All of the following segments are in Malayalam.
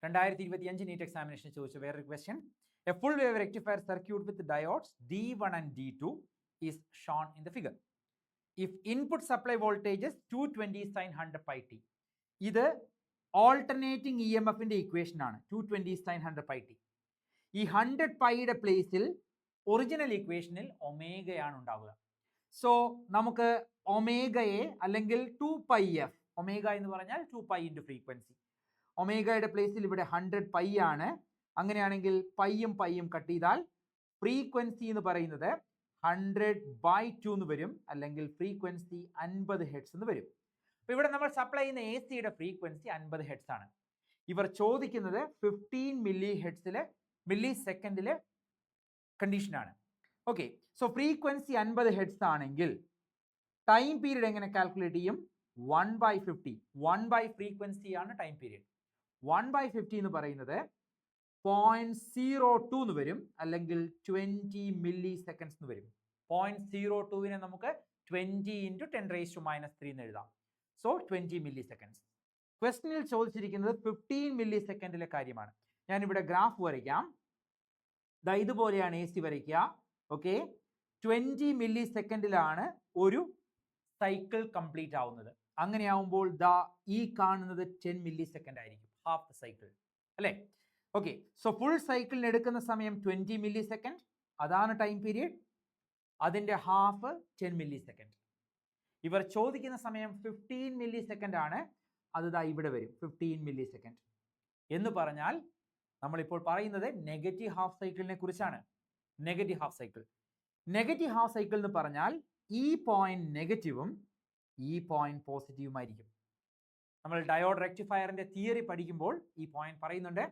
2025 നീറ്റ് എക്സാമിനേഷൻ ചോദിച്ച വേറൊരു question. A full wave rectifier circuit with diodes D1 and D2 is shown in the figure. If input supply voltages 220 sin 100 pi t. ഇത് ഓൾട്ടർനേറ്റിംഗ് ഇ എം എഫിന്റെ ഇക്വേഷൻ ആണ്. 220 sin 100 pi t. ഈ 100 പൈയുടെ പ്ലേസിൽ ഒറിജിനൽ ഇക്വേഷനിൽ ഒമേഗയാണ് ഉണ്ടാവുക. സോ നമുക്ക് ഒമേഗയെ അല്ലെങ്കിൽ 2πf, ഒമേഗ എന്ന് പറഞ്ഞാൽ 2π ഇൻറ്റു ഫ്രീക്വൻസി. ഒമേഗയുടെ പ്ലേസിൽ ഇവിടെ 100 പൈ ആണ്. അങ്ങനെയാണെങ്കിൽ പൈയും പൈയും കട്ട് ചെയ്താൽ ഫ്രീക്വൻസി എന്ന് പറയുന്നത് 100/2 എന്ന് വരും, അല്ലെങ്കിൽ ഫ്രീക്വൻസി 50 ഹെർട്സ് എന്ന് വരും. അപ്പോൾ ഇവിടെ നമ്മൾ സപ്ലൈ ചെയ്യുന്ന എ സിയുടെ ഫ്രീക്വൻസി 50 ഹെർട്സ് ആണ്. ഇവർ ചോദിക്കുന്നത് 15 മില്ലി സെക്കൻഡിലെ കണ്ടീഷനാണ്. ഓക്കെ, സോ ഫ്രീക്വൻസി 50 ഹെർട്സ് ആണെങ്കിൽ ടൈം പീരീഡ് എങ്ങനെ കാൽക്കുലേറ്റ് ചെയ്യും? 1/50. 1 ഫ്രീക്വൻസി ആണ് ടൈം പീരീഡ്. 1/50 എന്ന് പറയുന്നത് 0.02 എന്ന് വരും, അല്ലെങ്കിൽ 20 മില്ലി സെക്കൻഡ്സ് എന്ന് വരും. 0.02നെ നമുക്ക് 20 × 10⁻³ എന്ന് എഴുതാം. So 20 milli seconds. ക്വസ്റ്റ്യനിൽ ചോദിച്ചിരിക്കുന്നത് 15 മില്ലി സെക്കൻഡിലെ കാര്യമാണ്. ഞാനിവിടെ ഗ്രാഫ് വരയ്ക്കാം. ഇതുപോലെയാണ് എ സി വരയ്ക്കുക. ഓക്കെ, 20 മില്ലി സെക്കൻഡിലാണ് ഒരു സൈക്കിൾ കംപ്ലീറ്റ് ആവുന്നത്. അങ്ങനെയാവുമ്പോൾ ഈ കാണുന്നത് 10 മില്ലി സെക്കൻഡ് ആയിരിക്കും, ഹാഫ് ദ സൈക്കിൾ അല്ലേ? ഓക്കെ, സോ ഫുൾ സൈക്കിളിന് എടുക്കുന്ന സമയം 20 മില്ലി സെക്കൻഡ്, അതാണ് ടൈം പീരീഡ്. അതിൻ്റെ ഹാഫ് 10 മില്ലി സെക്കൻഡ്. ഇവർ ചോദിക്കുന്ന സമയം 15 മില്ലി സെക്കൻഡ് ആണ്. അത് ഇവിടെ വരും, 15 മില്ലി സെക്കൻഡ് എന്ന് പറഞ്ഞാൽ നമ്മളിപ്പോൾ പറയുന്നത് നെഗറ്റീവ് ഹാഫ് സൈക്കിളിനെ കുറിച്ചാണ്. Negative half cycle. Negative half cycle എന്ന് പറഞ്ഞാൽ ഈ പോയിന്റ് നെഗറ്റീവും ഈ പോയിന്റ് പോസിറ്റീവുമായിരിക്കും. നമ്മൾ ഡയോഡ് റെക്ടിഫയറിന്റെ തിയറി പഠിക്കുമ്പോൾ ഈ പോയിന്റ് പറയുന്നുണ്ട്.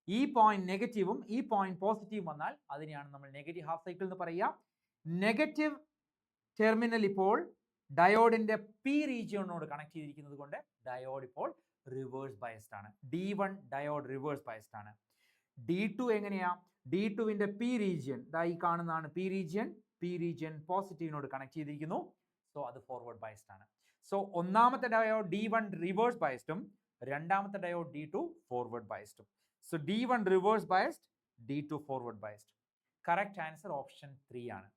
ഈ പോയിന്റ് നെഗറ്റീവും ഈ പോയിന്റ് പോസിറ്റീവും വന്നാൽ അതിനെയാണ് നമ്മൾ നെഗറ്റീവ് ഹാഫ് സൈക്കിൾ എന്ന് പറയുക. നെഗറ്റീവ് ടെർമിനൽ ഇപ്പോൾ ഡയോഡിന്റെ പി റീജിയനോട് കണക്ട് ചെയ്തിരിക്കുന്നത് കൊണ്ട് ഡയോഡ് ഇപ്പോൾ റിവേഴ്സ് ബയസ്ഡ് ആണ്. D1 ഡയോഡ് റിവേഴ്സ് ബയസ്ഡ് ആണ്. D2 എങ്ങനെയാ? D2വിന്റെ പി റീജിയൻ ഈ കാണുന്നതാണ് പി റീജിയൻ. പി റീജിയൻ പോസിറ്റീവിനോട് കണക്ട് ചെയ്തിരിക്കുന്നു. സോ അത് ഫോർവേഡ് ബയസ്ഡ് ആണ്. സോ ഒന്നാമത്തെ ഡയോഡ് D1 റിവേഴ്സ് ബയസ്ഡും രണ്ടാമത്തെ ഡയോഡ് D2 ഫോർവേഡ് ബയസ്ഡും. So D1 reverse biased, D2 forward biased. Correct answer option 3 ആണ്.